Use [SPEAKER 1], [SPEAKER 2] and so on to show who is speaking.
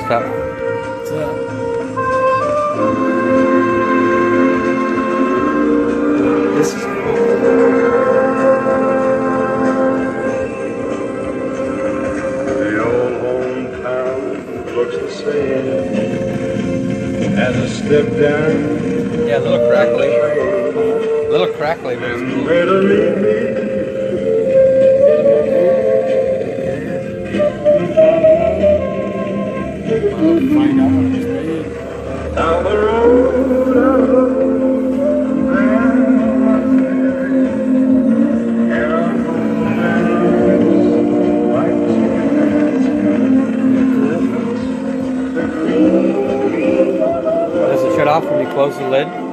[SPEAKER 1] that?
[SPEAKER 2] This is cool.
[SPEAKER 3] The old hometown looks the same as I step down.
[SPEAKER 1] Yeah, a little crackly. A little crackly, but it's cool.
[SPEAKER 3] Where to meet me?
[SPEAKER 2] Find out what it's made.
[SPEAKER 3] Down the road I look, and I know
[SPEAKER 1] Does it shut off when you close the lid?